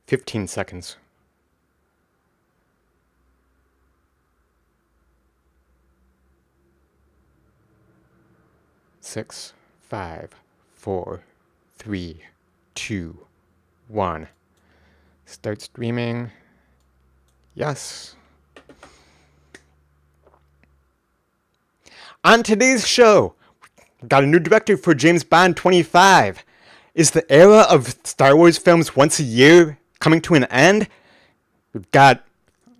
15 seconds. 6, 5, 4, 3, 2, 1. Start streaming. Yes. On today's show, we've got a new director for James Bond 25. Is the era of Star Wars films once a year coming to an end? We've got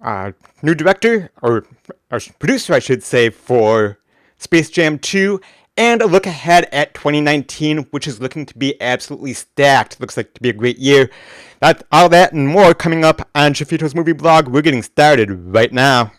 a new director, or a producer, I should say, for Space Jam 2, and a look ahead at 2019, which is looking to be absolutely stacked. Looks like to be a great year. All that and more coming up on Jeffitos Movie Blog. We're getting started right now.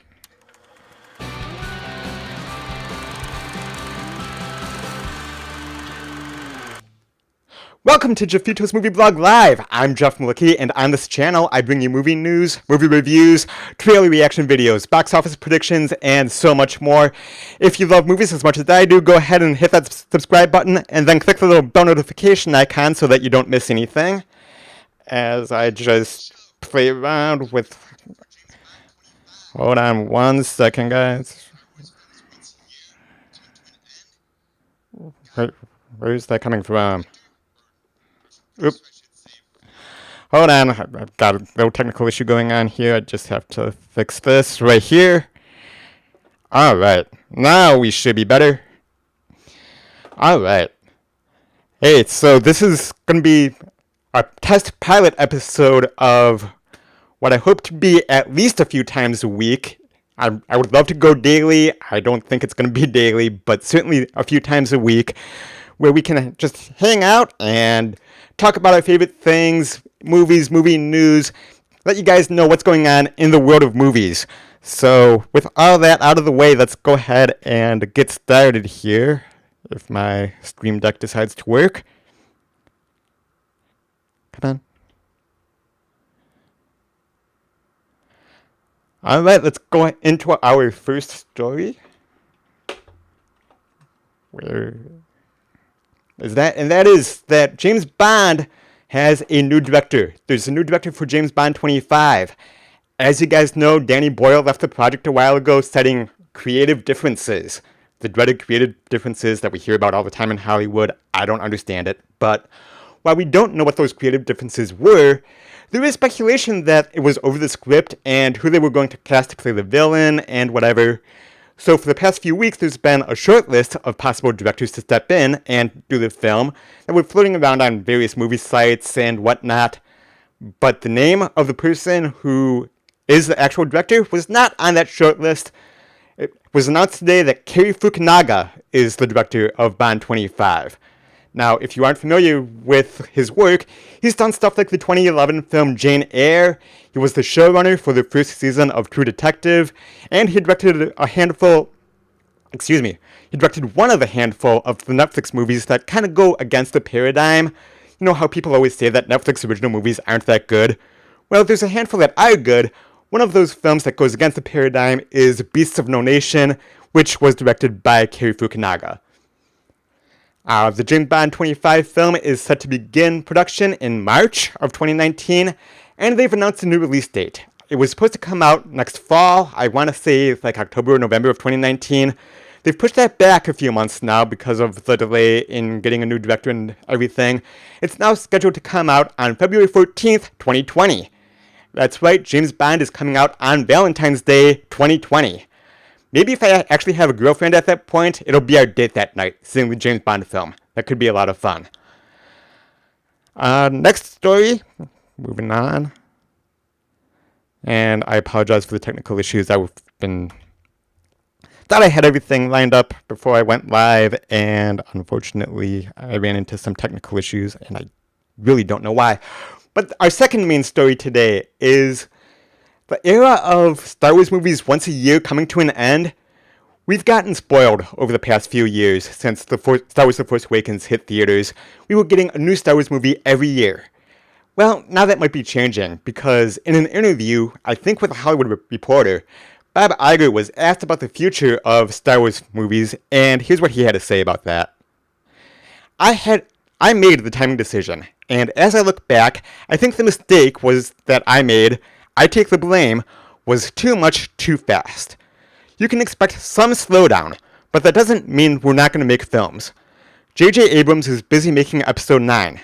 Welcome to Jeffitos Movie Blog Live. I'm Jeff Malicki, and on this channel, I bring you movie news, movie reviews, trailer reaction videos, box office predictions, and so much more. If you love movies as much as I do, go ahead and hit that subscribe button, and then click the little bell notification icon so that you don't miss anything. As I just play around with... Hold on one second, guys. Where's that coming from? Oop. Hold on, I've got a little technical issue going on here. I just have to fix this right here. Alright, now we should be better. Alright. Hey, so this is going to be a test pilot episode of what I hope to be at least a few times a week. I would love to go daily. I don't think it's going to be daily, but certainly a few times a week, where we can just hang out and talk about our favorite things, movies, movie news, let you guys know what's going on in the world of movies. So with all that out of the way, let's go ahead and get started here, if my Stream Deck decides to work. Come on. All right, let's go into our first story. Where is that? And that is that James Bond has a new director. There's a new director for James Bond 25. As you guys know, Danny Boyle left the project a while ago, citing creative differences. The dreaded creative differences that we hear about all the time in Hollywood. I don't understand it. But while we don't know what those creative differences were, there is speculation that it was over the script and who they were going to cast to play the villain and whatever. So for the past few weeks, there's been a short list of possible directors to step in and do the film that were floating around on various movie sites and whatnot. But the name of the person who is the actual director was not on that short list. It was announced today that Cary Fukunaga is the director of Bond 25. Now, if you aren't familiar with his work, he's done stuff like the 2011 film Jane Eyre. He was the showrunner for the first season of True Detective, and he directed one of a handful of the Netflix movies that kind of go against the paradigm. You know how people always say that Netflix original movies aren't that good? Well, there's a handful that are good. One of those films that goes against the paradigm is Beasts of No Nation, which was directed by Cary Fukunaga. The James Bond 25 film is set to begin production in March of 2019, and they've announced a new release date. It was supposed to come out next fall. I want to say like October or November of 2019. They've pushed that back a few months now because of the delay in getting a new director and everything. It's now scheduled to come out on February 14th, 2020. That's right, James Bond is coming out on Valentine's Day 2020. Maybe if I actually have a girlfriend at that point, it'll be our date that night, seeing the James Bond film. That could be a lot of fun. Next story, moving on. And I apologize for the technical issues. Thought I had everything lined up before I went live, and unfortunately, I ran into some technical issues, and I really don't know why. But our second main story today is the era of Star Wars movies once a year coming to an end. We've gotten spoiled over the past few years since Star Wars The Force Awakens hit theaters. We were getting a new Star Wars movie every year. Well, now that might be changing, because in an interview, I think with a Hollywood Reporter, Bob Iger was asked about the future of Star Wars movies, and here's what he had to say about that. I made the timing decision. and as I look back, I think the mistake was that I take the blame, was too much too fast. You can expect some slowdown, but that doesn't mean we're not going to make films. J.J. Abrams is busy making Episode 9.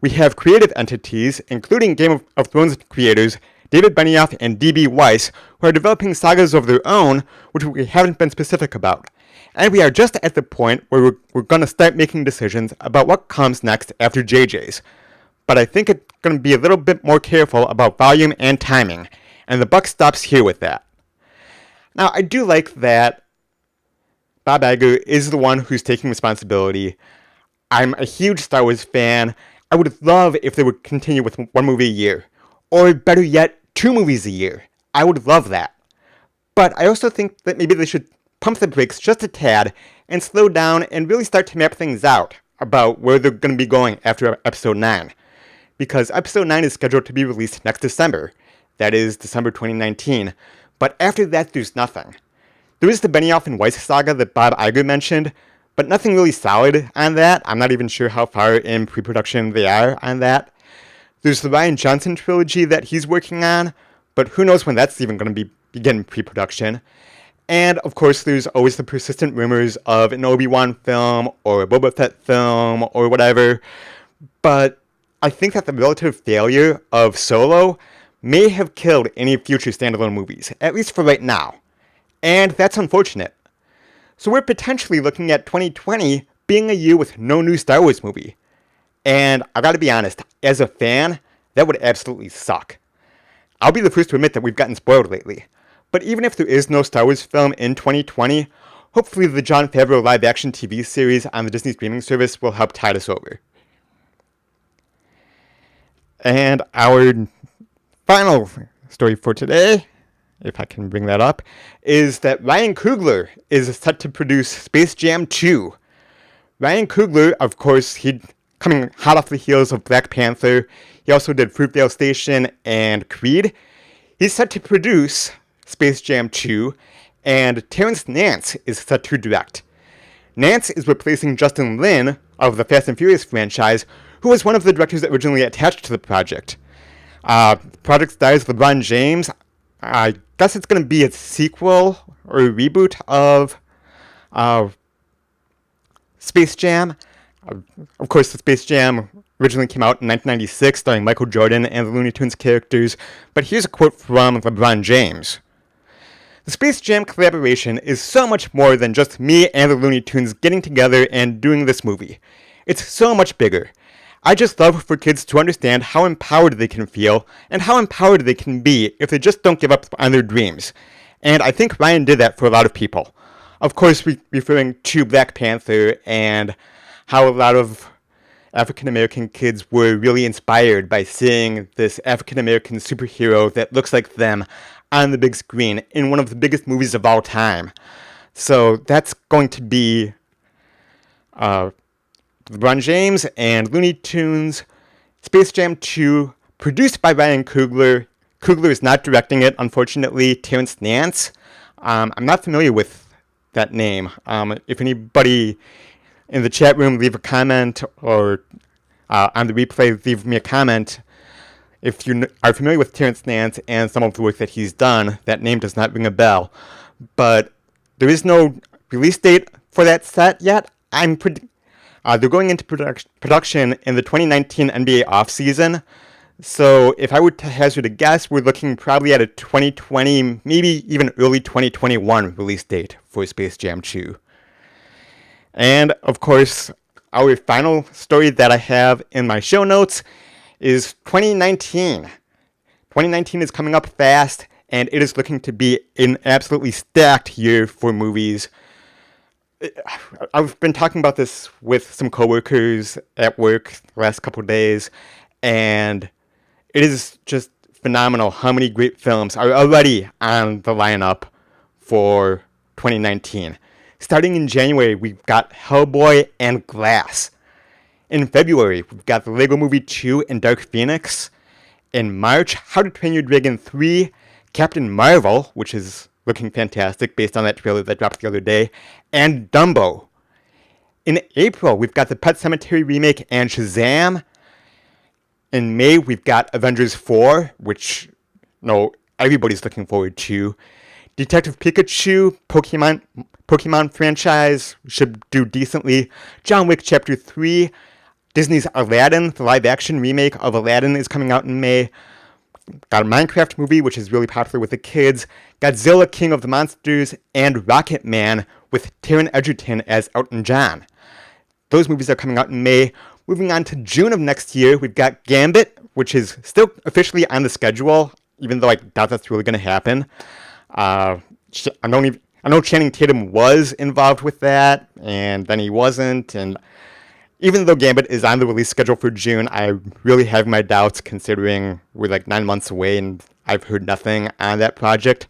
We have creative entities, including Game of Thrones creators David Benioff and D.B. Weiss, who are developing sagas of their own, which we haven't been specific about. And we are just at the point where we're going to start making decisions about what comes next after JJ's. But I think it's going to be a little bit more careful about volume and timing, and the buck stops here with that. Now, I do like that Bob Iger is the one who's taking responsibility. I'm a huge Star Wars fan. I would love if they would continue with one movie a year. Or better yet, 2 movies a year. I would love that. But I also think that maybe they should pump the brakes just a tad and slow down and really start to map things out about where they're going to be going after Episode 9. Because Episode 9 is scheduled to be released next December. That is December 2019. But after that, there's nothing. There is the Benioff and Weiss saga that Bob Iger mentioned, but nothing really solid on that. I'm not even sure how far in pre-production they are on that. There's the Rian Johnson trilogy that he's working on, but who knows when that's even going to begin pre-production. And, of course, there's always the persistent rumors of an Obi-Wan film or a Boba Fett film or whatever. But I think that the relative failure of Solo may have killed any future standalone movies, at least for right now. And that's unfortunate. So we're potentially looking at 2020 being a year with no new Star Wars movie. And I gotta be honest, as a fan, that would absolutely suck. I'll be the first to admit that we've gotten spoiled lately. But even if there is no Star Wars film in 2020, hopefully the Jon Favreau live-action TV series on the Disney streaming service will help tide us over. And our final story for today, if I can bring that up, is that Ryan Coogler is set to produce Space Jam 2. Ryan Coogler, of course, he coming hot off the heels of Black Panther. He also did Fruitvale Station and Creed. He's set to produce Space Jam 2, and Terrence Nance is set to direct. Nance is replacing Justin Lin of the Fast and Furious franchise, who was one of the directors originally attached to the project. The project stars LeBron James. I guess it's going to be a sequel or a reboot of Space Jam. Of course, the Space Jam originally came out in 1996, starring Michael Jordan and the Looney Tunes characters. But here's a quote from LeBron James. The Space Jam collaboration is so much more than just me and the Looney Tunes getting together and doing this movie. It's so much bigger. I just love for kids to understand how empowered they can feel and how empowered they can be if they just don't give up on their dreams. And I think Ryan did that for a lot of people. Of course, referring to Black Panther and how a lot of African American kids were really inspired by seeing this African American superhero that looks like them on the big screen in one of the biggest movies of all time. So that's going to be LeBron James and Looney Tunes, Space Jam 2, produced by Ryan Coogler. Coogler is not directing it, unfortunately. Terrence Nance. I'm not familiar with that name. If anybody in the chat room, leave a comment, or on the replay, leave me a comment. If you are familiar with Terrence Nance and some of the work that he's done, that name does not ring a bell. But there is no release date for that set yet. They're going into production in the 2019 NBA offseason. So if I were to hazard a guess, we're looking probably at a 2020, maybe even early 2021 release date for Space Jam 2. And, of course, our final story that I have in my show notes is 2019. 2019 is coming up fast, and it is looking to be an absolutely stacked year for movies. I've been talking about this with some coworkers at work the last couple of days, and it is just phenomenal how many great films are already on the lineup for 2019. Starting in January, we've got Hellboy and Glass. In February, we've got the Lego Movie 2 and Dark Phoenix. In March, How to Train Your Dragon 3, Captain Marvel, which is looking fantastic based on that trailer that dropped the other day, and Dumbo. In April, we've got the Pet Sematary remake and Shazam. In May, we've got Avengers 4, which everybody's looking forward to. Detective Pikachu, Pokemon franchise should do decently. John Wick Chapter 3, Disney's Aladdin, the live-action remake of Aladdin is coming out in May. Got a Minecraft movie, which is really popular with the kids. Godzilla, King of the Monsters, and Rocket Man with Taron Egerton as Elton John. Those movies are coming out in May. Moving on to June of next year, we've got Gambit, which is still officially on the schedule, even though I doubt that's really going to happen. I know Channing Tatum was involved with that, and then he wasn't, and even though Gambit is on the release schedule for June, I really have my doubts considering we're like 9 months away and I've heard nothing on that project.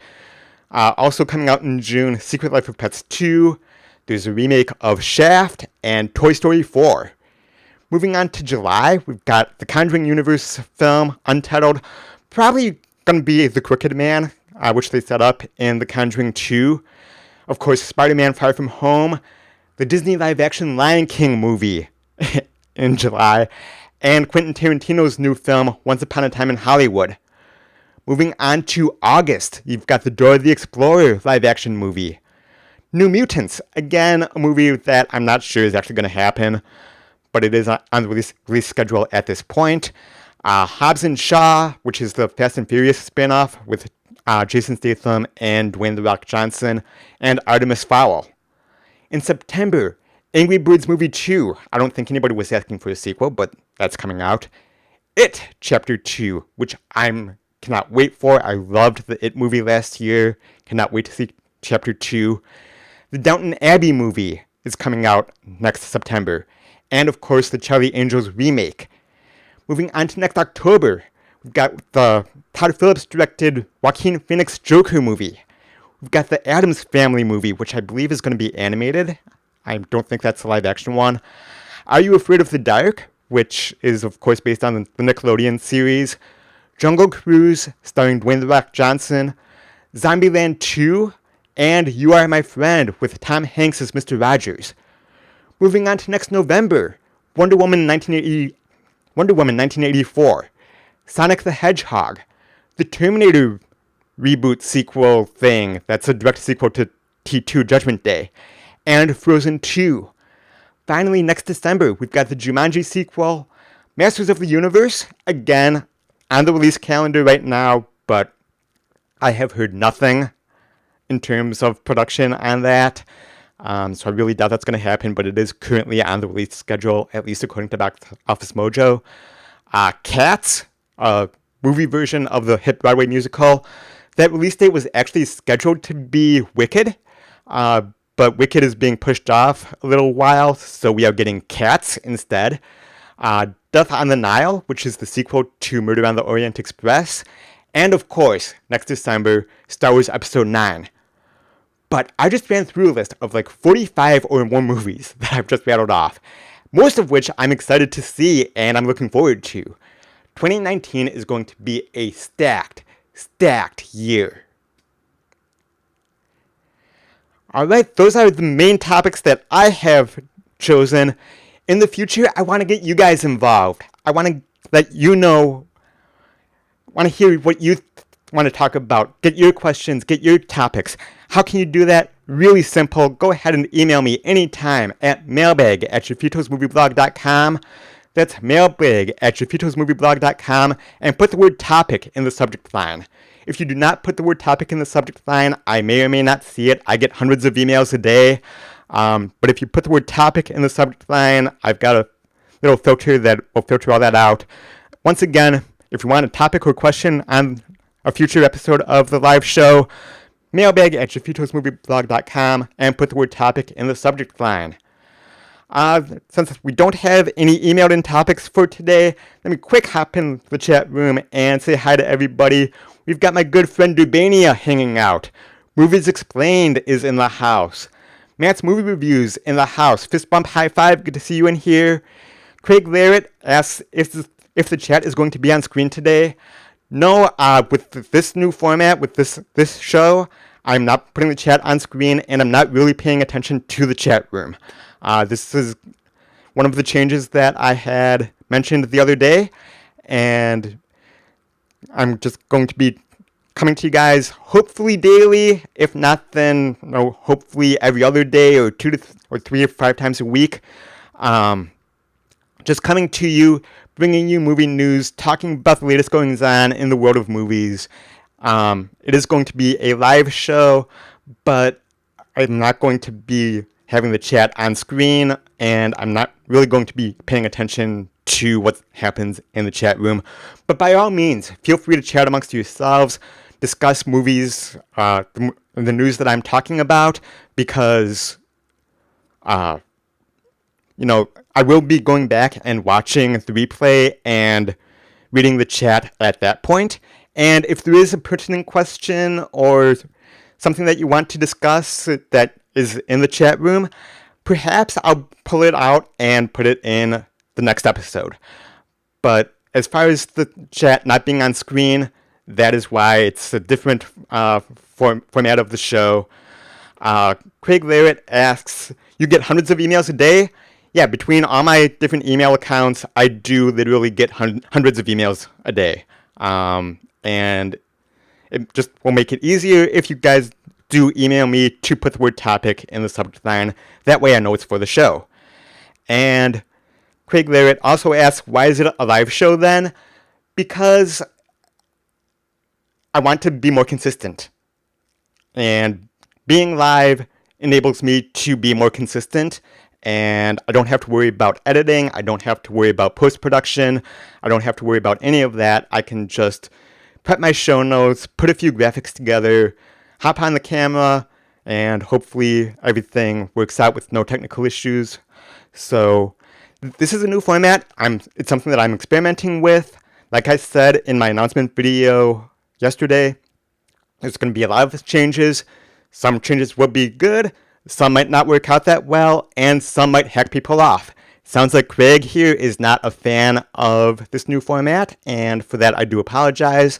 Also coming out in June, Secret Life of Pets 2, there's a remake of Shaft, and Toy Story 4. Moving on to July, we've got the Conjuring Universe film, Untitled, probably going to be The Crooked Man, which they set up in The Conjuring 2. Of course, Spider-Man Far From Home, the Disney live-action Lion King movie in July, and Quentin Tarantino's new film, Once Upon a Time in Hollywood. Moving on to August, you've got the Dora the Explorer live-action movie. New Mutants, again, a movie that I'm not sure is actually going to happen, but it is on the release schedule at this point. Hobbs and Shaw, which is the Fast and Furious spin-off with Jason Statham and Dwayne "The Rock" Johnson, and Artemis Fowl. In September, Angry Birds Movie 2. I don't think anybody was asking for a sequel, but that's coming out. It Chapter 2, which I cannot wait for. I loved the It movie last year. Cannot wait to see Chapter 2. The Downton Abbey movie is coming out next September. And, of course, the Charlie Angels remake. Moving on to next October, we've got the Todd Phillips directed Joaquin Phoenix Joker movie. We've got the Addams Family movie, which I believe is going to be animated. I don't think that's a live-action one. Are You Afraid of the Dark, which is, of course, based on the Nickelodeon series. Jungle Cruise, starring Dwayne "The Rock" Johnson. Zombieland 2, and You Are My Friend, with Tom Hanks as Mr. Rogers. Moving on to next November, Wonder Woman 1984. Sonic the Hedgehog. The Terminator reboot sequel thing that's a direct sequel to T2 Judgment Day. And Frozen 2. Finally, next December, we've got the Jumanji sequel, Masters of the Universe, again, on the release calendar right now, but I have heard nothing in terms of production on that. So I really doubt that's going to happen, but it is currently on the release schedule, at least according to Box Office Mojo. Cats, a movie version of the hit Broadway musical. That release date was actually scheduled to be Wicked, but Wicked is being pushed off a little while, so we are getting Cats instead. Death on the Nile, which is the sequel to Murder on the Orient Express. And of course, next December, Star Wars Episode 9. But I just ran through a list of like 45 or more movies that I've just rattled off, most of which I'm excited to see and I'm looking forward to. 2019 is going to be a stacked year. Alright, those are the main topics that I have chosen. In the future, I want to get you guys involved. I want to let you know, want to hear what you want to talk about. Get your questions, get your topics. How can you do that? Really simple. Go ahead and email me anytime at mailbag@jeffitosmovieblog.com. That's mailbag@jeffitosmovieblog.com, and put the word topic in the subject line. If you do not put the word topic in the subject line, I may or may not see it. I get hundreds of emails a day. But if you put the word topic in the subject line, I've got a little filter that will filter all that out. Once again, if you want a topic or question on a future episode of the live show, mailbag@jeffitosmovieblog.com, and put the word topic in the subject line. Since we don't have any emailed in topics for today, let me quick hop in the chat room and say hi to everybody. We've got my good friend Dubania hanging out. Movies Explained is in the house. Matt's Movie Reviews in the house. Fist bump, high five, good to see you in here. Craig Larrett asks if the chat is going to be on screen today. No, with this new format, with this show, I'm not putting the chat on screen, and I'm not really paying attention to the chat room. This is one of the changes that I had mentioned the other day, and I'm just going to be coming to you guys hopefully daily. If not, then hopefully every other day, or 3 or 5 times a week. Just coming to you, bringing you movie news, talking about the latest goings on in the world of movies. It is going to be a live show, but I'm not going to be having the chat on screen, and I'm not really going to be paying attention to what happens in the chat room. But by all means, feel free to chat amongst yourselves, discuss movies, the news that I'm talking about, because I will be going back and watching the replay and reading the chat at that point. And if there is a pertinent question or something that you want to discuss that is in the chat room, perhaps I'll pull it out and put it in the next episode. But as far as the chat not being on screen, that is why it's a different format of the show. Craig Larrett asks, you get hundreds of emails a day? Yeah, between all my different email accounts, I do literally get hundreds of emails a day. And it just will make it easier if you guys do email me to put the word topic in the subject line. That way I know it's for the show. And Craig Larrett also asks, why is it a live show then? Because I want to be more consistent. And being live enables me to be more consistent. And I don't have to worry about editing. I don't have to worry about post-production. I don't have to worry about any of that. I can just prep my show notes, put a few graphics together, hop on the camera, and hopefully everything works out with no technical issues. So this is a new format. It's something that I'm experimenting with. Like I said in my announcement video yesterday, there's going to be a lot of changes. Some changes will be good, some might not work out that well, and some might hack people off. Sounds like Craig here is not a fan of this new format, and for that I do apologize.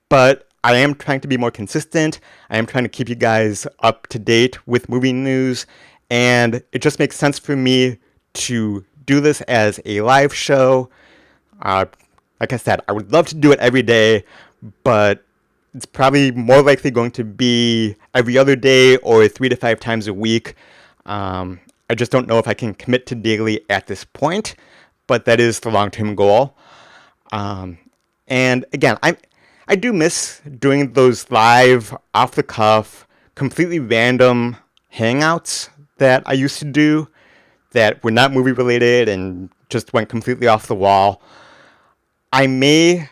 But I am trying to be more consistent. I am trying to keep you guys up to date with movie news, and it just makes sense for me to do this as a live show. Like I said, I would love to do it every day, but it's probably more likely going to be every other day or 3 to 5 times a week. I just don't know if I can commit to daily at this point, but that is the long-term goal. And again, I do miss doing those live, off-the-cuff, completely random hangouts that I used to do that were not movie-related and just went completely off the wall. I may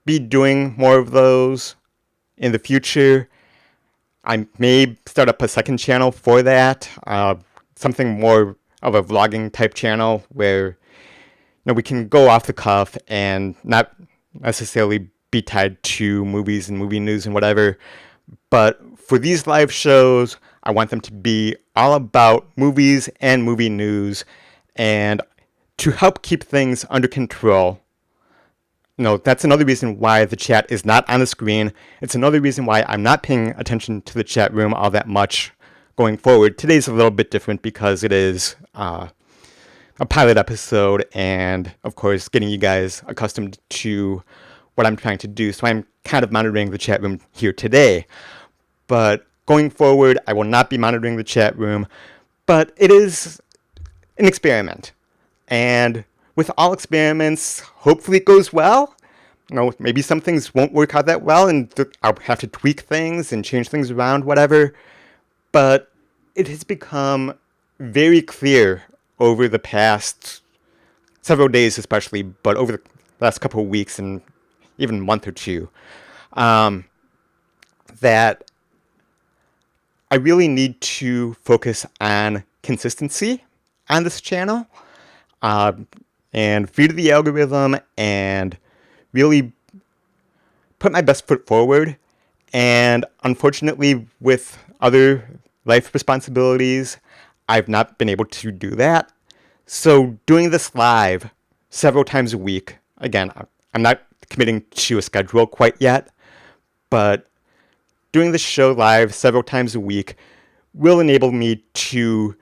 be doing more of those in the future. I may start up a second channel for that, something more of a vlogging type channel where we can go off the cuff and not necessarily be tied to movies and movie news and whatever. But for these live shows, I want them to be all about movies and movie news, and to help keep things under control. That's another reason why the chat is not on the screen. It's another reason why I'm not paying attention to the chat room all that much going forward. Today's a little bit different because it is a pilot episode, and of course getting you guys accustomed to what I'm trying to do. So I'm kind of monitoring the chat room here today. But going forward, I will not be monitoring the chat room. But it is an experiment. And with all experiments, hopefully it goes well. Maybe some things won't work out that well, and I'll have to tweak things and change things around, whatever. But it has become very clear over the past several days especially, but over the last couple of weeks and even a month or two, that I really need to focus on consistency on this channel. And feed the algorithm and really put my best foot forward. And unfortunately, with other life responsibilities, I've not been able to do that. So doing this live several times a week, again, I'm not committing to a schedule quite yet, but doing this show live several times a week will enable me to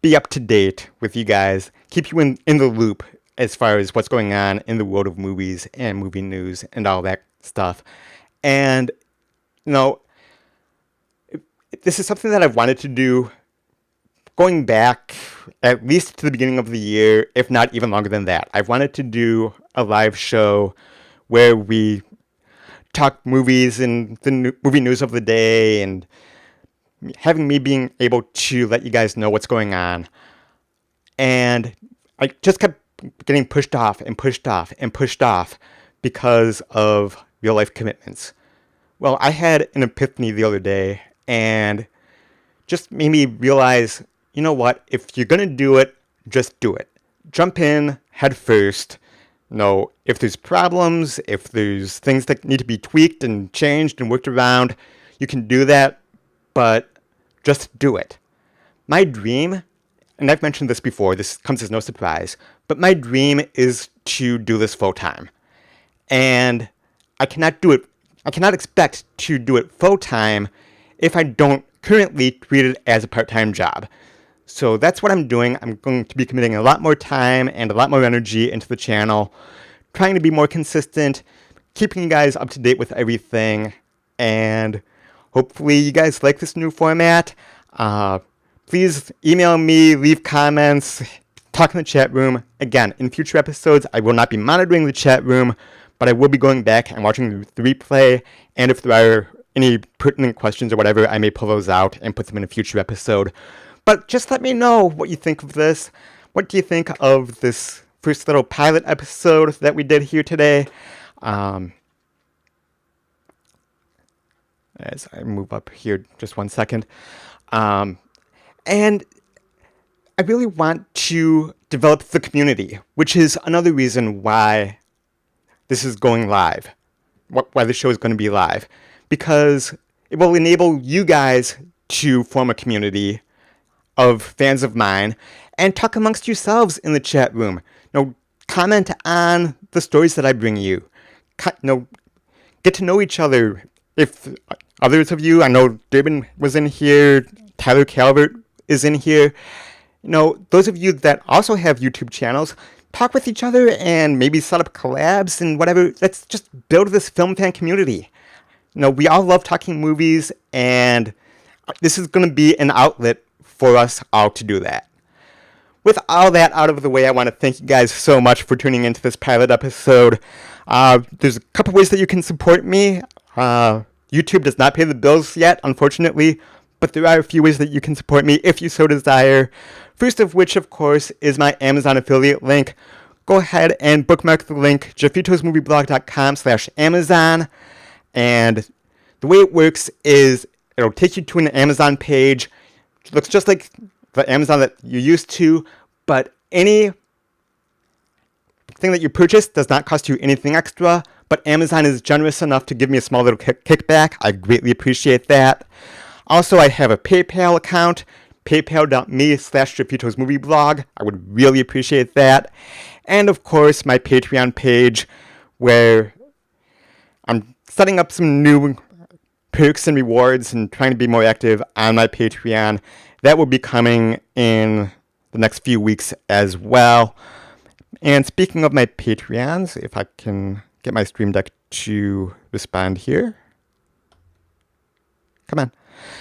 be up to date with you guys, keep you in the loop as far as what's going on in the world of movies and movie news and all that stuff. And, you know, this is something that I've wanted to do going back at least to the beginning of the year, if not even longer than that. I've wanted to do a live show where we talk movies and the movie news of the day, and having me being able to let you guys know what's going on. And I just kept getting pushed off and pushed off and pushed off because of real life commitments. Well, I had an epiphany the other day, and just made me realize, you know what, if you're going to do it, just do it. Jump in head first. If there's problems, if there's things that need to be tweaked and changed and worked around, you can do that, but just do it. My dream, and I've mentioned this before, this comes as no surprise, but my dream is to do this full time. And I cannot do it. I cannot expect to do it full time if I don't currently treat it as a part-time job. So that's what I'm doing. I'm going to be committing a lot more time and a lot more energy into the channel, trying to be more consistent, keeping you guys up to date with everything, and hopefully you guys like this new format. Please email me, leave comments, talk in the chat room. Again, in future episodes, I will not be monitoring the chat room, but I will be going back and watching the replay, and if there are any pertinent questions or whatever, I may pull those out and put them in a future episode. But just let me know what you think of this. What do you think of this first little pilot episode that we did here today? As I move up here just 1 second. And I really want to develop the community, which is another reason why this is going live, why the show is going to be live, because it will enable you guys to form a community of fans of mine and talk amongst yourselves in the chat room. Comment on the stories that I bring you. Get to know each other. If others of you, I know Durbin was in here, Tyler Calvert is in here. Those of you that also have YouTube channels, talk with each other and maybe set up collabs and whatever. Let's just build this film fan community. We all love talking movies, and this is going to be an outlet for us all to do that. With all that out of the way, I want to thank you guys so much for tuning into this pilot episode. There's a couple ways that you can support me. YouTube does not pay the bills yet, unfortunately, but there are a few ways that you can support me if you so desire. First of which, of course, is my Amazon affiliate link. Go ahead and bookmark the link, jeffitosmovieblog.com/Amazon. And the way it works is it'll take you to an Amazon page. It looks just like the Amazon that you're used to, but any thing that you purchase does not cost you anything extra, but Amazon is generous enough to give me a small little kickback. I greatly appreciate that. Also, I have a PayPal account, paypal.me/JeffitosMovieBlog. I would really appreciate that. And of course, my Patreon page, where I'm setting up some new perks and rewards and trying to be more active on my Patreon. That will be coming in the next few weeks as well. And speaking of my Patreons, if I can get my Stream Deck to respond here. Come on.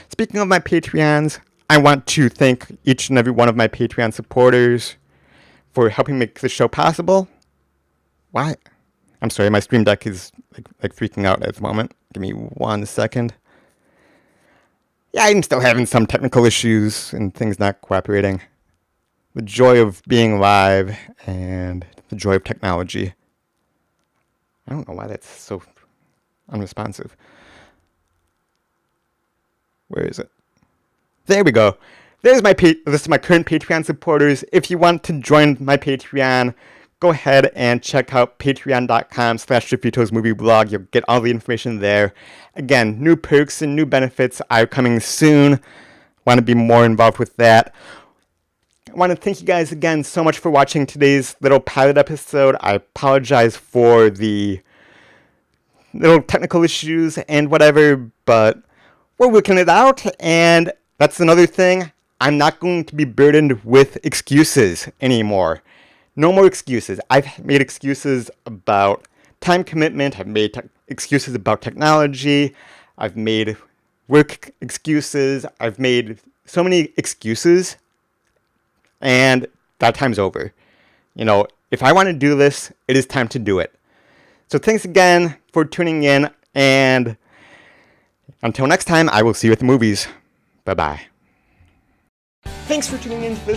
Speaking of my Patreons, I want to thank each and every one of my Patreon supporters for helping make this show possible. Why? I'm sorry, my Stream Deck is like freaking out at the moment. Give me 1 second. Yeah, I'm still having some technical issues and things not cooperating. The joy of being live and the joy of technology. I don't know why that's so unresponsive. Where is it? There we go. This is my current Patreon supporters. If you want to join my Patreon, go ahead and check out patreon.com/JeffitosMovieBlog. You'll get all the information there. Again, new perks and new benefits are coming soon. Want to be more involved with that. I want to thank you guys again so much for watching today's little pilot episode. I apologize for the little technical issues and whatever, but we're working it out. And that's another thing. I'm not going to be burdened with excuses anymore. No more excuses. I've made excuses about time commitment. I've made excuses about technology. I've made work excuses. I've made so many excuses, and that time's over. If I want to do this, it is time to do it. So thanks again for tuning in, and until next time, I will see you at the movies. Bye-bye. Thanks for tuning in to this